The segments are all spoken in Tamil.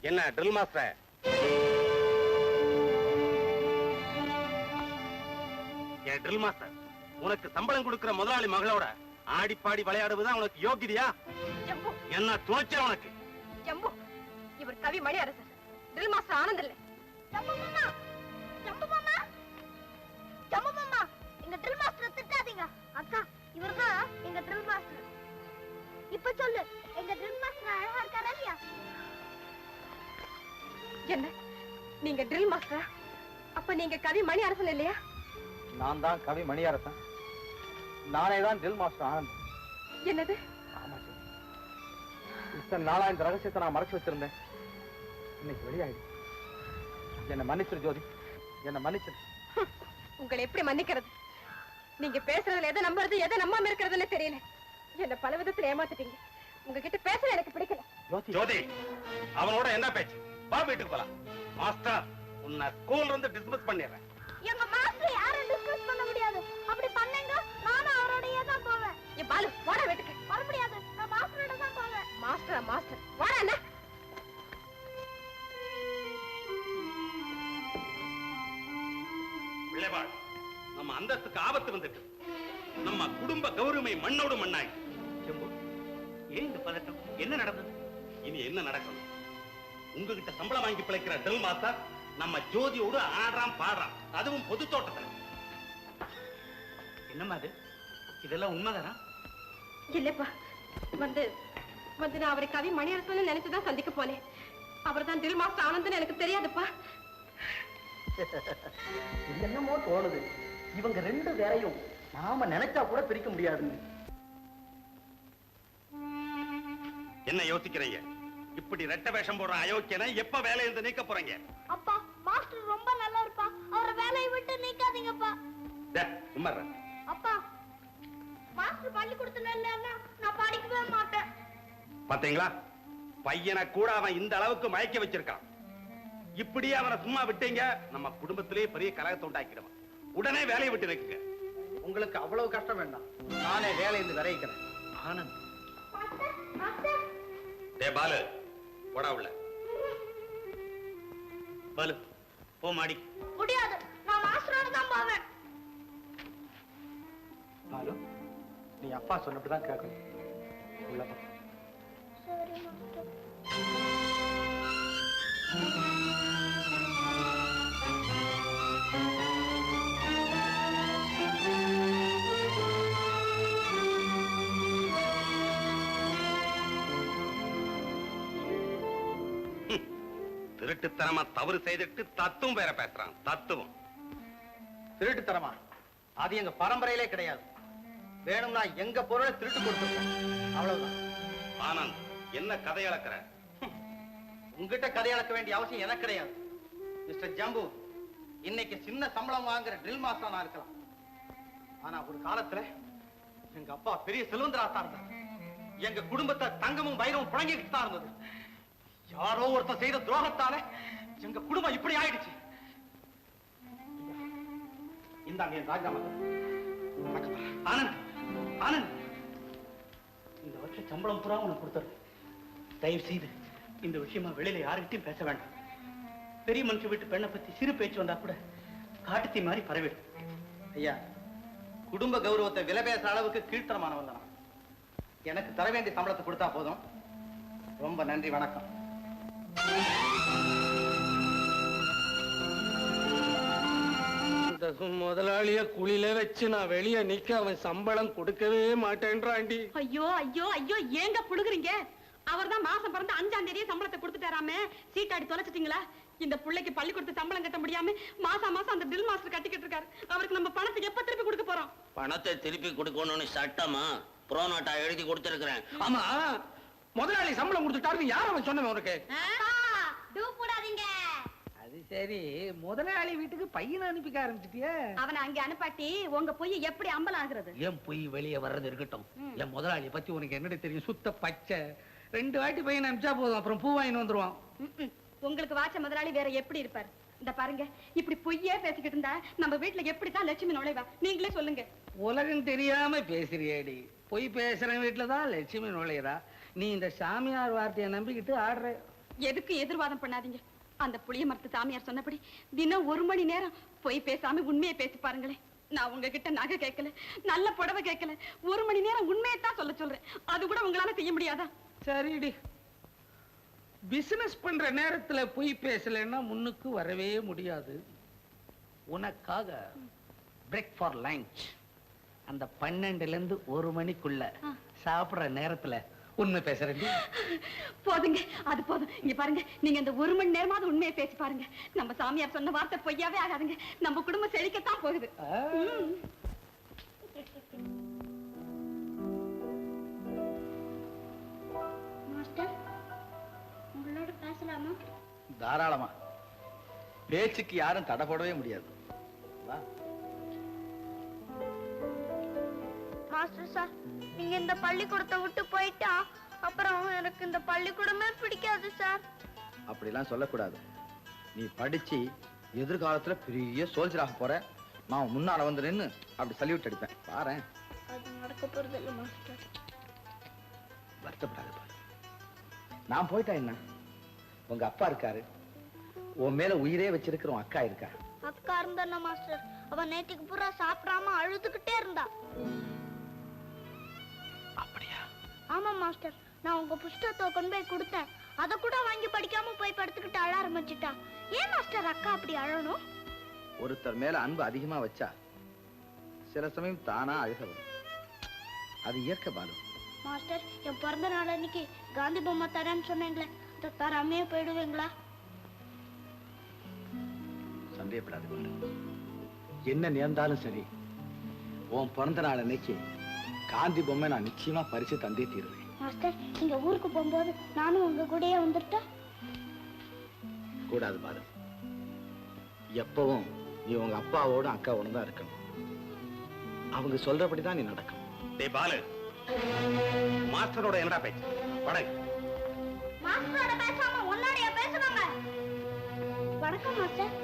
என்ன ட்ரில் மாஸ்டர்? ஏன் ட்ரில் மாஸ்டர், உனக்கு சம்பளம் கொடுக்கிற முதலாளி மகளோட ஆடிப்பாடி விளையாடுவதுதான் உனக்கு யோகியதையா? என்ன துணைச்சல் உனக்கு? ஜம்பு, இவர் கவி மணி அரசர், ட்ரில் மாஸ்டர் ஆனந்த் இல்ல. ஜம்பு மாமா, ஜம்பு மாமா, ஜம்பு மாமா, எங்க ட்ரில் மாஸ்டர் திட்டாதீங்க. அக்கா, இவர்தான் எங்க ட்ரில் மாஸ்டர். இப்ப சொல்லு, எங்க ட்ரில் மாஸ்டர் அழகா இருக்காரா இல்லையா? என்ன, நீங்க ட்ரில் மாஸ்டர்? அப்ப நீங்க கவி மணி அரசன் இல்லையா? நான் தான் கவி மணி அரசன். நானே தான் ட்ரில் மாஸ்டர் ஆனந்த். என்னது? இத்தனை நாளா இந்த ரகசியத்தை நான் மறைச்சு வச்சிருந்தேன். இன்னைக்கு வெளியாயிடுச்சு. என்ன மன்னிச்சிரு ஜோதி, என்ன மன்னிச்சிரு. உங்களை எப்படி மன்னிக்கிறது? நீங்க பேசுறதுல எதை நம்புறது எதை நம்பாம இருக்கிறதுன்னு தெரியல. என்ன பல விதத்துல ஏமாத்திட்டீங்க. உங்ககிட்ட பேச எனக்கு பிடிக்கல. ஜோதி, அவனோட என்ன பேச்சு? வா வீட்டுக்கு போலாம். மாஸ்டர், உன்னை ஸ்கூல்ல இருந்து டிஸ்மிஸ் பண்ணிடுறேன். எங்க மாஸ்டர் யாரும் டிஸ்கஸ் பண்ண முடியாது. அப்படி பண்ணேங்க நானும் அவரோடயே தான் போவேன். ஏ பாலு, வாடா வீட்டுக்கு. வர முடியாது, நான் மாஸ்டரோட தான் போவேன். மாஸ்டர் மாஸ்டர் வாடா. என்ன பிள்ளைவாள், நம்ம அந்தஸ்துக்கு ஆபத்து வந்துட்டு, நம்ம குடும்ப கௌரவமை மண்ணோடு மண்ணாய். ஏன் இந்த பதட்டம்? என்ன நடந்தது? இனி என்ன நடக்கணும்? உங்ககிட்ட சம்பளம் வாங்கி பிழைக்கிற ட்ரில் மாஸ்டர் நம்ம ஜோதியோடு ஆடுறான் பாடுறான், அதுவும் பொது தோட்டத்துல. என்னம்மா அது? இதெல்லாம் உண்மைதானா? இல்லப்பா, வந்து வந்து நான் அவரை கவி மணி அரசன் நினைச்சுதான் சந்திக்க போனேன். அவர் தான் ட்ரில் மாஸ்டர் ஆனந்த்னு எனக்கு தெரியாதுப்பா. என்னமோ தோணுது, இவங்க ரெண்டு பேரையும் நாம நினைச்சா கூட பிரிக்க முடியாது. என்ன யோசிக்கிறீங்க? இப்படி ரெட்ட வேஷம் போடுற அயோக்கியனை எப்ப வேலையில இருந்து நீக்க போறீங்க? அப்பா, மாஸ்டர் ரொம்ப நல்லா இருப்பா, அவரை வேலையை விட்டு நீக்காதீங்கப்பா. சும்மாரு. அப்பா, மாஸ்டர் பள்ளிக்கூடத்துல இல்லன்னா நான் படிக்கவே மாட்டேன். பாத்தீங்களா, பையனை கூட அவன் இந்த அளவுக்கு மயக்க வச்சிருக்கான். இப்படியே அவனை சும்மா விட்டீங்க, நம்ம குடும்பத்திலேயே பெரிய கலகத்தை உண்டாக்கிடுவான். உடனே வேலையை விட்டு நிற்குங்க. உங்களுக்கு அவ்வளவு கஷ்டம் வேண்டாம், நானே வேலையிலிருந்து விரைக்கிறேன். ஆனந்த், டே பாலு, போடா உள்ள. பாலு, போ மாடி. முடியாது, நான் மாஸ்டரோட தான் போவேன். பாலு, நீ அப்பா சொன்னபடிதான் கேட்கணும். உள்ள போ. சரி மாஸ்டர். திருட்டுத்தனமா தவறு செய்துட்டு தத்துவம் வேற பேசுறான். தத்துவம் திருட்டுத்தனமா? அது எங்க பரம்பரையிலே கிடையாது. வேணும்னா எங்க பொருளை திருட்டு கொடுத்துருக்கோம், அவ்வளவுதான். ஆனந்த், என்ன கதை அளக்கிற? உங்ககிட்ட கதை அளக்க வேண்டிய அவசியம் எனக்கு கிடையாது. மிஸ்டர் ஜம்பு, இன்னைக்கு சின்ன சம்பளம் வாங்குற ட்ரில் மாஸ்டர் நான் இருக்கலாம். ஆனா ஒரு காலத்துல எங்க அப்பா பெரிய செல்வந்தராத்தான் இருந்தார். எங்க குடும்பத்தை தங்கமும் வைரமும் புழங்கிட்டு தான் இருந்தது. யாரோ ஒருத்தர் செய்த துரோகத்தால எங்க குடும்பம் இப்படி ஆயிடுச்சு. இந்தாங்க என் ராஜினாமா. ஆனந்த், ஆனந்த், இந்த வருஷம் சம்பளம் பூரா உனக்கு கொடுத்துரு. தயவு செய்து இந்த விஷயமா வெளியில யாருக்கிட்டையும் பேச வேண்டாம். பெரிய மனுஷன் வீட்டு பெண்ணை பத்தி சிறு பேச்சு வந்தா கூட காட்டுத்தீ மாதிரி பரவிடும். ஐயா, குடும்ப கௌரவத்தை விலை பேசுற அளவுக்கு கீழ்த்தரமானவன் தான். எனக்கு தர வேண்டிய சம்பளத்தை கொடுத்தா போதும். ரொம்ப நன்றி, வணக்கம். முதலாளிய குளில வச்சு நான் வெளியே நிக்க அவன் சம்பளம் கொடுக்கவே மாட்டேன்றாண்டி. ஐயோ ஐயோ ஐயோ, ஏங்க புடுங்குறீங்க? அவர்தான் மாசம் பிறந்த 5ஆம் தேதியே சம்பளத்தை கொடுத்துட்டாராமே. சீட்டாடி தொலைச்சிட்டீங்களா? இந்த பிள்ளைக்கு பள்ளிக்கூடத்து சம்பளம் கட்ட முடியாம மாசம் மாசம் அந்த ட்ரில் மாஸ்டர் கட்டிக்கிட்டு இருக்காரு. அவருக்கு நம்ம பணத்தை எப்ப திருப்பி கொடுக்க போறோம்? பணத்தை திருப்பி கொடுக்கணும்னு சட்டமா புரோனோட்டா எழுதி கொடுத்திருக்கிறேன். ஆமா, முதலாளி சம்பளம் கொடுத்துட்டாருன்னு யார் அவன் சொன்னவன் உனக்கு? அது சரி, முதலாளி வீட்டுக்கு பையனை அனுப்பிக்க ஆரம்பிச்சிட்டியா? அவனை அங்க அனுப்பாட்டி உங்க பொய் எப்படி அம்பலம் ஆகுறது? ஏன் போய் வெளியே வர்றது இருக்கட்டும். என் முதலாளியை பத்தி உனக்கு என்னடி தெரியும்? சுத்த பச்சை. 2 வாட்டி பையனை அனுப்பிச்சா போதும், அப்புறம் பூ வாங்கின்னு வந்துருவான். உங்களுக்கு வாச்ச முதலாளி வேற எப்படி இருப்பாரு? இந்த பாருங்க, இப்படி பொய்யே பேசிக்கிட்டு இருந்தா நம்ம வீட்டுல எப்படித்தான் லட்சுமி நுழைவா? நீங்களே சொல்லுங்க. உலகம் தெரியாம பேசுறியேடி. பொய் பேசுற வீட்டுலதான் லட்சுமி நுழையிறா. நீ இந்த சாமியார் வார்த்தையை நம்பிக்கிட்டு ஆடுற. எதுக்கு எதிர்வாதம் பண்ணாதீங்க. அந்த புளிய மரத்து சாமியார் சொன்னபடி தினம் 1 மணி நேரம் போய் பேசாம உண்மையை பேசி பாருங்களேன். நான் உங்ககிட்ட நகை கேட்கல, நல்ல புடவை கேட்கல, 1 மணி நேரம் உண்மையை தான் சொல்ல சொல்றேன். அது கூட உங்களால செய்ய முடியாதா? சரிடி, பிசினஸ் பண்ற நேரத்துல போய் பேசலன்னா முன்னுக்கு வரவே முடியாது. உனக்காக பிரேக் ஃபார் லஞ்ச் அந்த 12ல இருந்து 1 மணிக்குள்ள சாப்பிடுற நேரத்துல உண்மை பேசுறேன். போதுங்க, அது போதும். இங்க பாருங்க, நீங்க இந்த 1 மணி நேரமாவது உண்மையை பேசி பாருங்க. நம்ம சாமியார் சொன்ன வார்த்தை பொய்யாவே ஆகாதுங்க. நம்ம குடும்பம் செழிக்கத்தான் போகுது. மாஸ்டர், உங்களோட பேசலாமா? தாராளமா. பேச்சுக்கு யாரும் தடை போடவே முடியாது. வா. மாஸ்டர் சார், நீங்க இந்த பள்ளிக்கூடத்தை விட்டு போயிட்டா அப்புறம் எனக்கு இந்த பள்ளிக்கூடமே பிடிக்காது சார். அப்படிலாம் சொல்லக்கூடாது. நீ படிச்சு எதிர்காலத்துல பெரிய சோல்ஜராக போற. நான் முன்னால வந்து நின்னு அப்படி சல்யூட் அடிப்பேன். பாரேன். அது நடக்க போறது இல்ல மாஸ்டர். வருத்தப்படாத பாரு. நான் போயிட்டா என்ன? உங்க அப்பா இருக்காரு. உன் மேல உயிரே வச்சிருக்கிற உன் அக்கா இருக்கா. அக்கா இருந்தா மாஸ்டர், அவ நேற்றுக்கு பூரா சாப்பிடாம அழுதுகிட்டே இருந்தா. அப்படியா? ஆமா மாஸ்டர், நான் உங்க புஸ்தகத்தை கொண்டு போய் கொடுத்தேன். அதை கூட வாங்கி படிக்காம போய் படுத்துக்கிட்டு அழ ஆரம்பிச்சுட்டா. ஏன் மாஸ்டர் அக்கா அப்படி அழணும்? ஒருத்தர் மேல அன்பு அதிகமா வச்சா சில சமயம் தானா அழுக வரும். அது இயற்கை பாலு. மாஸ்டர், என் பிறந்த நாள் அன்னைக்கு காந்தி பொம்மை தரேன்னு சொன்னீங்களே, அதை தராமையே போயிடுவீங்களா? சந்தேகப்படாது பாலு. என்ன நேர்ந்தாலும் சரி, உன் பிறந்த நாள் அன்னைக்கு காந்தி பொம்மை நான் நிச்சயமா பரிசு தந்தே தீருவேன். மாஸ்டர், நீங்க ஊருக்கு போகும்போது நானும் உங்க கூடயே வந்துட்டா? கூடாது பாலு. எப்பவும் நீ உங்க அப்பாவோட அக்காவோட தான் இருக்கணும். அவங்க சொல்றபடிதான் நீ நடக்கணும். டேய் பாலு, மாஸ்டரோட என்னடா பேச்சு? வணக்கம். மாஸ்டரோட பேசாம உன்னோடய பேசுறாங்க. வணக்கம் மாஸ்டர்.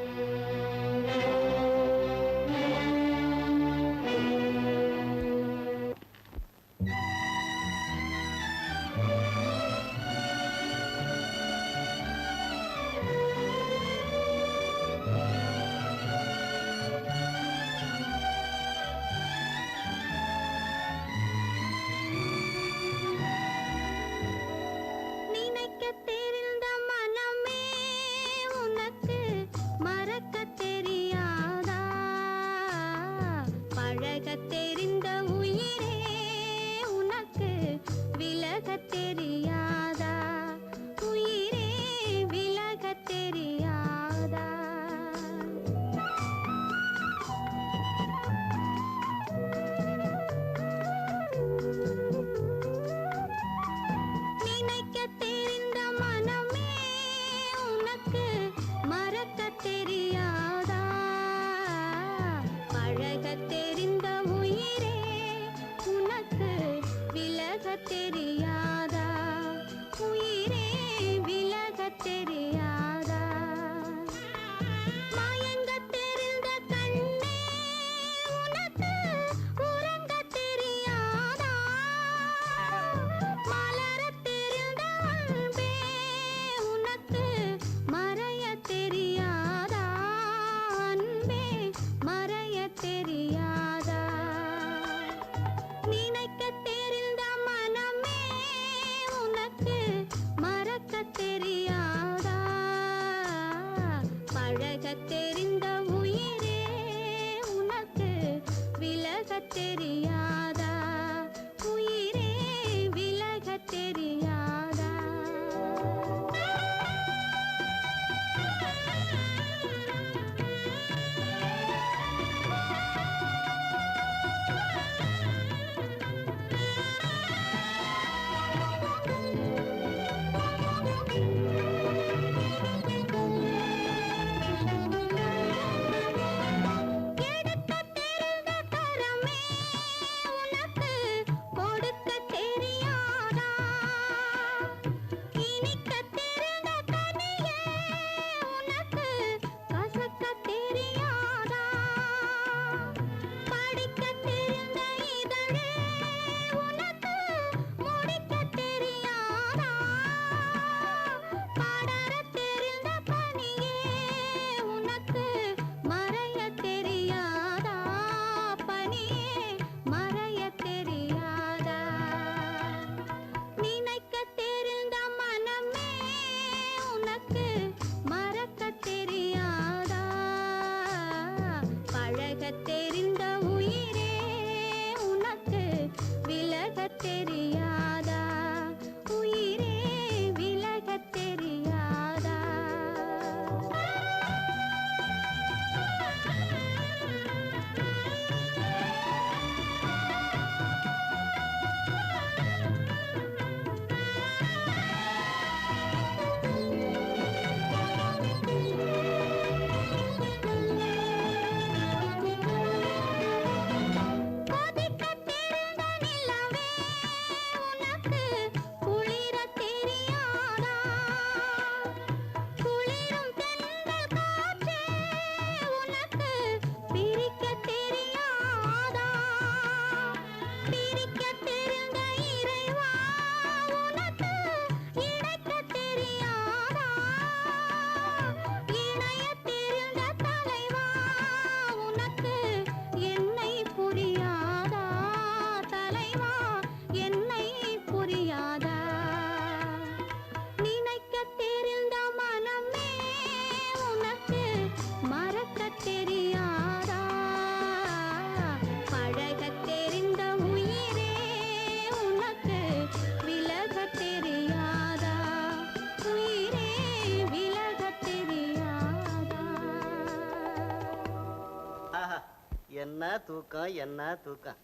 என்ன தூக்கம் என்ன தூக்கம்.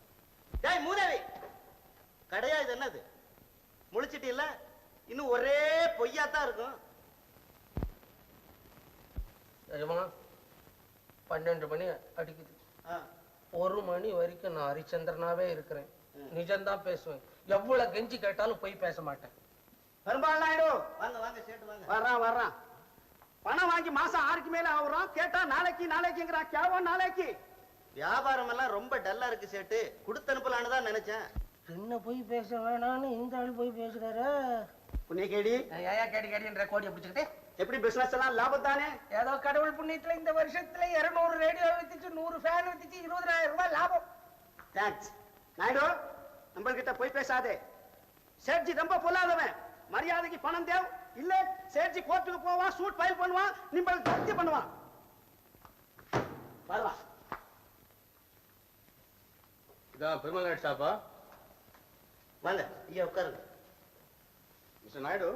டேய் மூதேவி, கடையா இது என்னது? முழிச்சிட்டு இல்ல, இன்னும் ஒரே பொய்யாத்தான் இருக்கும். 12 மணி அடிக்குது. 1 மணி வரைக்கும் நான் ஹரிச்சந்திரனாவே இருக்கிறேன். நிஜம்தான் பேசுவேன். எவ்வளவு கெஞ்சி கேட்டாலும் போய் பேச மாட்டேன். பெரும்பாலும் நாயுடு வாங்க வாங்க சேட்டு வாங்க. வர்றான். பணம் வாங்கி மாசம் 6க்கு மேல ஆகுறோம். கேட்டா நாளைக்குங்கிறா. கேவோ நாளைக்கு. வியாபாரம் எல்லாம் ரொம்ப டல்லா இருக்கு சேட்டு. கொடுத்து அனுப்பலான்னு தான் நினைச்சேன். என்ன போய் பேச வேணான்னு இந்த ஆள் போய் பேசுறாரு. புண்ணியகேடி, ஏயா கேடின்ற கோடியை பிடிச்சிக்கிட்டு எப்படி பிசினஸ் எல்லாம் லாபம் தானே? ஏதோ கடவுள் புண்ணியத்துல இந்த வருஷத்துல 200 ரேடியோ வித்துச்சு, 100 ஃபேன் வித்துச்சு, 20,000 ரூபாய் லாபம். தேங்க்ஸ். நாயுடு, நம்மள்கிட்ட போய் பேசாதே. சேட்ஜி ரொம்ப பொல்லாதவன். மரியாதைக்கு பணம் தேவை இல்ல, சேட்ஜி கோர்ட்டுக்கு போவான், சூட் ஃபைல் பண்ணுவான், நிம்பல் ஜப்தி பண்ணுவான். வரலாம். இதான் பெருமாள் நாயுடு ஷாப்பா? வாங்க ஐயா உட்காருங்க. மிஸ்டர் நாயுடு,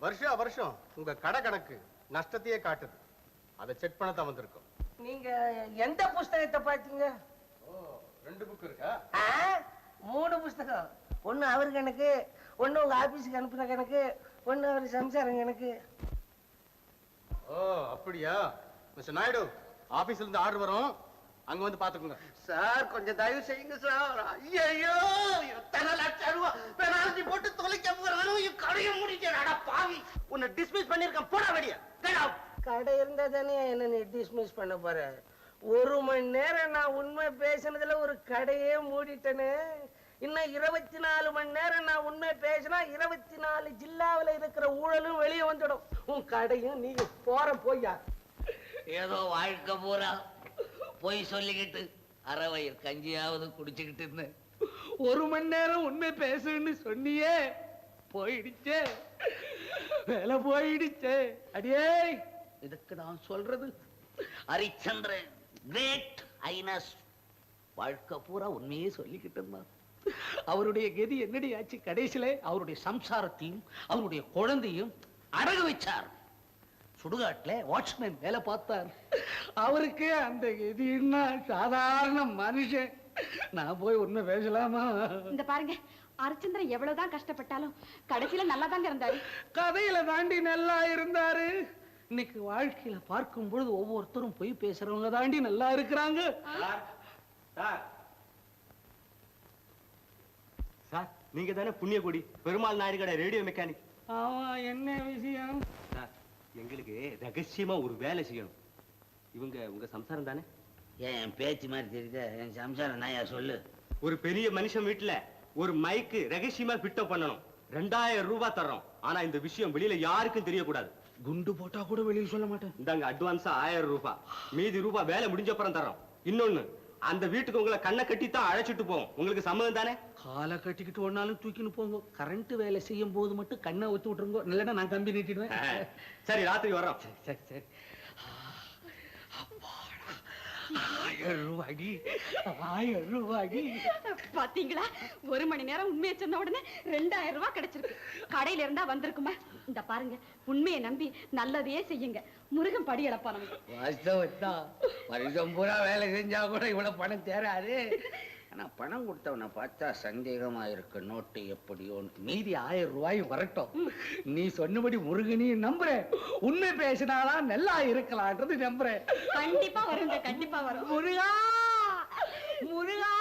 வருஷம் உங்க கடை கணக்கு நஷ்டத்தையே காட்டுது. அதை செக் பண்ணத்தான் வந்திருக்கோம். நீங்க எந்த புஸ்தகத்தை பார்த்தீங்க? 2 புக் இருக்கா? 3 புஸ்தகம். ஒண்ணு அவரு கணக்கு, ஒண்ணு உங்க ஆபீஸுக்கு அனுப்புற கணக்கு, ஒண்ணு அவர் சம்சாரம் கணக்கு. ஓ அப்படியா? மிஸ்டர் நாயுடு, ஆபீஸ்ல இருந்து ஆர்டர் வரும், அங்க வந்து பாத்துக்கோங்க. சார் கொஞ்சம் தயவு செய்யுங்க சார். ஐயோ, எத்தனை லட்சம் ரூபாய் பெனால்டி போட்டு தொலைக்க போறானும். கடையை முடிக்கிறாடா பாவி. உன்னை டிஸ்மிஸ் பண்ணிருக்கேன். போடா வெளிய. கடை இருந்தா தானே என்ன நீ டிஸ்மிஸ் பண்ண போற? 1 மணி நேரம் நான் உண்மை பேசினதுல ஒரு கடையே மூடிட்டேனே. இன்னும் 24 மணி நேரம் நான் உண்மை பேசினா 24 ஜில்லாவில் இருக்கிற ஊழலும் வெளியே வந்துடும். உன் கடையும் நீங்க போய்யா. ஏதோ வாழ்க்கை பூரா போய் சொல்லிக்கிட்டு அறவயிர் கஞ்சியாவது குடிச்சுக்கிட்டு இருந்தேன். 1 மணி நேரம் உண்மை பேசுன்னு சொன்னியே, போயிடுச்சே, வேலை போயிடுச்சே. அடியே, இதுக்கு நான் சொல்றது ஹரிச்சந்திரன் கிரேட் ஐனஸ் வாழ்க்கை பூரா உண்மையே சொல்லிக்கிட்டு இருந்தான். அவருடைய கதி என்னடி ஆச்சு? கடைசியில அவருடைய சம்சாரத்தையும் அவருடைய குழந்தையும் அடகு வச்சார். சுடுகாட்டுல வாட்ச்மேன் வேலை பார்த்தார். அவருக்கு அந்த கதின்னா சாதாரண மனுஷன். நான் போய் உண்மை பேசலாமா? இந்த பாருங்க, ஹரிச்சந்திரன் எவ்வளவுதான் கஷ்டப்பட்டாலும் கடைசியில நல்லா தாங்க இருந்தாரு. கதையில தாண்டி நல்லா இருந்தாரு. இன்னைக்கு வாழ்க்கையில பார்க்கும் பொழுது ஒவ்வொருத்தரும் போய் பேசுறவங்க தாண்டி நல்லா இருக்கிறாங்க. சார், நீங்க தானே புண்ணியகுடி பெருமாள் நாயுடு கடை ரேடியோ மெக்கானிக்? ஆமா, என்ன விஷயம்? சார், எங்களுக்கு ரகசியமா ஒரு வேலை செய்யணும். இவங்க உங்க சம்சாரம் தானே? என் பேச்சு மாதிரி தெரியுதா? என் சம்சாரம் நாயா சொல்லு. ஒரு பெரிய மனுஷன் வீட்டுல ஒரு மைக்கு ரகசியமா ஃபிட் பண்ணணும். 2000 ரூபாய் தர்றோம். ஆனா இந்த விஷயம் வெளியில யாருக்கும் தெரியக்கூடாது. குண்டு போட்டா கூட வெளியில் சொல்ல மாட்டேன். இந்தாங்க அட்வான்ஸா 1000 ரூபாய். மீதி ரூபாய் வேலை முடிஞ்ச அப்புறம் தர்றோம். இன்னொன்னு, அந்த வீட்டுக்கு உங்களை கண்ணை கட்டி தான் அழைச்சிட்டு போவோம். உங்களுக்கு சம்மதம் தானே? காலை கட்டிக்கிட்டு ஒன்னாலும் தூக்கின்னு போங்க. கரண்ட் வேலை செய்யும் போது மட்டும் கண்ணை ஒத்து விட்டுருங்க. இல்லைன்னா நான் கம்பி நீட்டிடுவேன். சரி, ராத்திரி வர்றோம். சரி சரி. 1000 ரூபாடி, 1000 ரூபாடி. பாத்தீங்களா, 1 மணி நேரம் உண்மையை சொன்ன உடனே 2000 ரூபாய் கிடைச்சிருக்கு. கடையில இருந்தா வந்திருக்குமா? இந்த பாருங்க, உண்மையை நம்பி நல்லதையே செய்யுங்க. முருகன் படி இழப்பா நமக்கு. வாஸ்தவத்தான். வருஷம் பூரா வேலை செஞ்சா கூட இவ்வளவு பணம் தேராது. ஆனா பணம் கொடுத்தவனை பார்த்தா சந்தேகமா இருக்கு. நோட்டு எப்படியோ. மீதி 1000 ரூபாயும் வரட்டும். நீ சொன்னபடி முருகனையும் நம்புறேன். உண்மை பேசினாலா நல்லா இருக்கலாம்ன்றது நம்புறேன். கண்டிப்பா வருங்க, கண்டிப்பா வரும். முருகா, முருகா.